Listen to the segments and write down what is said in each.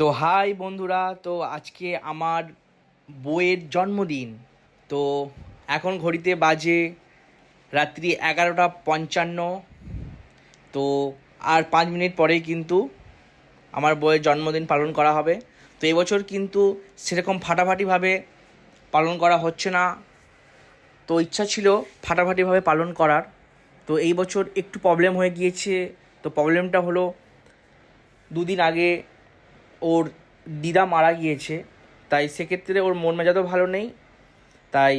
তো হাই বন্ধুরা, তো আজকে আমার বউয়ের জন্মদিন। তো এখন ঘড়িতে বাজে রাত্রি 11:55। তো আর 5 মিনিট পরেই কিন্তু আমার বউয়ের জন্মদিন পালন করা হবে। তো এবছর কিন্তু সেরকম ফাটাফাটিভাবে পালন করা হচ্ছে না। তো ইচ্ছা ছিল ফাটাফাটিভাবে পালন করার। তো এই বছর একটু প্রবলেম হয়ে গিয়েছে। তো প্রবলেমটা হলো, দুদিন আগে ওর দিদা মারা গিয়েছে। তাই সেক্ষেত্রে ওর মন মেজাজও ভালো নেই। তাই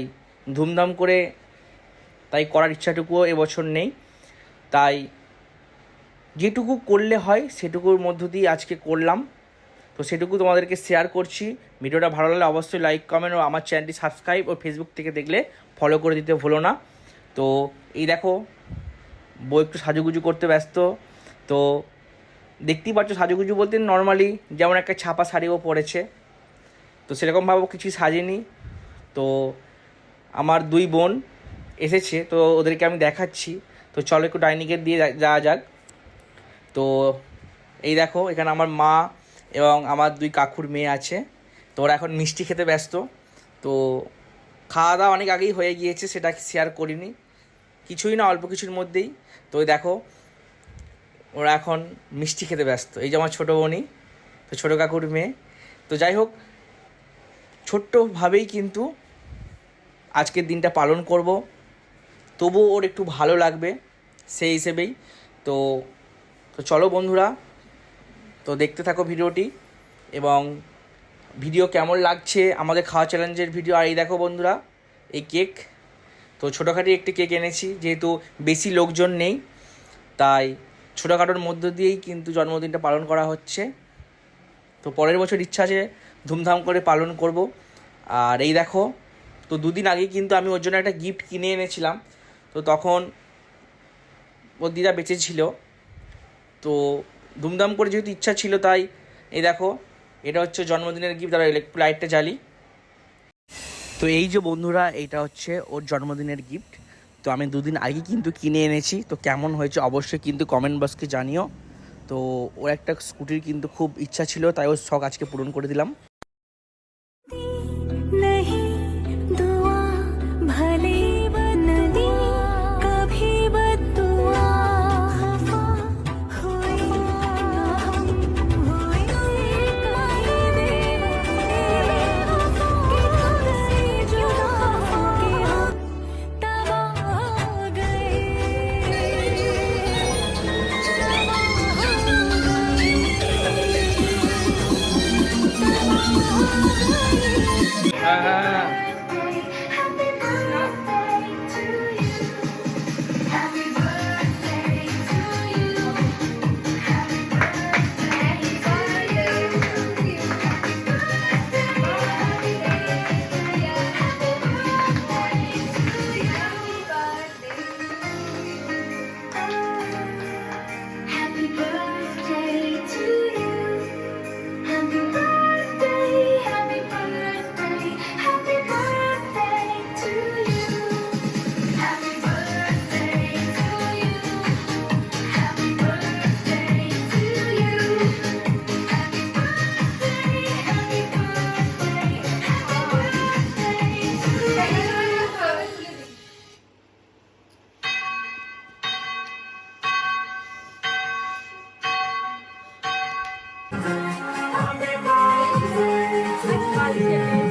ধুমধাম করে করার ইচ্ছাটুকুও এবছর নেই। তাই যেটুকু করলে হয় সেটুকুর মধ্য দিয়ে আজকে করলাম। তো সেটুকু তোমাদেরকে শেয়ার করছি। ভিডিওটা ভালো লাগলে অবশ্যই লাইক, কমেন্ট ও আমার চ্যানেলটি সাবস্ক্রাইব ও ফেসবুক থেকে দেখলে ফলো করে দিতে ভুলো না। তো এই দেখো, বউ একটু সাজুগুজু করতে ব্যস্ত। তো দেখতেই পাচ্ছ, সাজুগুজু বলতে নর্মালি যেমন একটা ছাপা শাড়িও পরেছে। তো সেরকমভাবে কিছুই সাজেনি। তো আমার দুই বোন এসেছে, তো ওদেরকে আমি দেখাচ্ছি। তো চলো একটু ডাইনিংয়ের দিয়ে যাওয়া যাক। তো এই দেখো, এখানে আমার মা এবং আমার দুই কাকুর মেয়ে আছে। তো ওরা এখন মিষ্টি খেতে ব্যস্ত। তো খাওয়া দাওয়া অনেক আগেই হয়ে গিয়েছে, সেটা শেয়ার করিনি। কিছুই না, অল্প কিছুর মধ্যেই। তো ওই দেখো, ওরা এখন মিষ্টি খেতে ব্যস্ত। এই যে আমার ছোটো বোনই, তো ছোটো কাকুর মেয়ে। তো যাই হোক, ছোট্টভাবেই কিন্তু আজকের দিনটা পালন করব। তবুও ওর একটু ভালো লাগবে সেই হিসেবেই। তো তো চলো বন্ধুরা, তো দেখতে থাকো ভিডিওটি। এবং ভিডিও কেমন লাগছে, আমাদের খাওয়া চ্যালেঞ্জের ভিডিও। আর এই দেখো বন্ধুরা, এই কেক। তো ছোটোখাটো একটি কেক এনেছি, যেহেতু বেশি লোকজন নেই, তাই ছোটোখাটোর মধ্য দিয়েই কিন্তু জন্মদিনটা পালন করা হচ্ছে। তো পরের বছর ইচ্ছা আছে ধুমধাম করে পালন করব। আর এই দেখো, তো দুদিন আগে কিন্তু আমি ওর জন্য একটা গিফট কিনে এনেছিলাম। তো তখন ওর দিদা বেঁচে ছিল। তো ধুমধাম করে যেহেতু ইচ্ছা ছিল, তাই এই দেখো, এটা হচ্ছে জন্মদিনের গিফট। তারা একটু লাইটটা জ্বালি। তো এই যে বন্ধুরা, এইটা হচ্ছে ওর জন্মদিনের গিফট। তো আমি দুদিন আগে কিন্তু কিনে এনেছি। তো কেমন হয়েছে অবশ্যই কিন্তু কমেন্ট বক্সকে জানিও। তো ওর একটা স্কুটির কিন্তু খুব ইচ্ছা ছিল, তাই ওর শখ আজকে পূরণ করে দিলাম। Happy birthday to you.